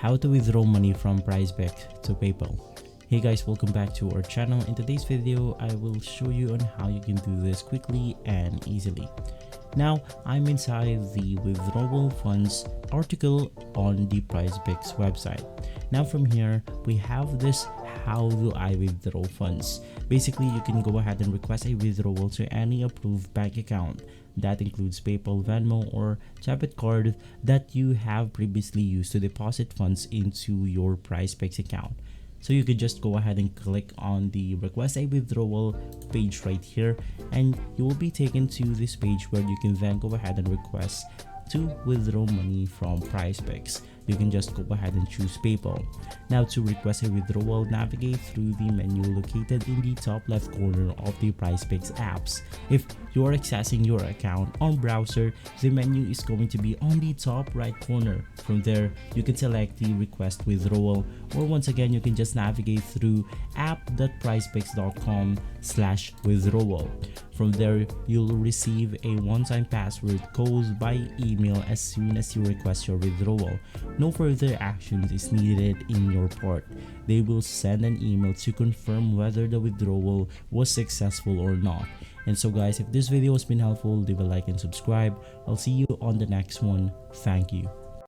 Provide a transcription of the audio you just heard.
How to withdraw money from PrizePicks to PayPal. Hey guys, welcome back to our channel. In today's video, I will show you on how you can do this quickly and easily. Now, I'm inside the withdrawal funds article on the PrizePicks website. Now from here, we have this how do I withdraw funds. Basically, you can go ahead and request a withdrawal to any approved bank account. That includes PayPal, Venmo, or debit card that you have previously used to deposit funds into your PrizePicks account. So you could just go ahead and click on the request a withdrawal page right here, and you will be taken to this page where you can then go ahead and request to withdraw money from PrizePicks. You can just go ahead and choose PayPal. Now, to request a withdrawal, navigate through the menu located in the top left corner of the PrizePicks apps. If you are accessing your account on browser, the menu is going to be on the top right corner. From there, you can select the request withdrawal, or once again, you can just navigate through app.prizepicks.com/withdrawal. From there, you'll receive a one-time password code by email as soon as you request your withdrawal. No further actions is needed in your part. They will send an email to confirm whether the withdrawal was successful or not. And so guys, if this video has been helpful, leave a like and subscribe. I'll see you on the next one. Thank you.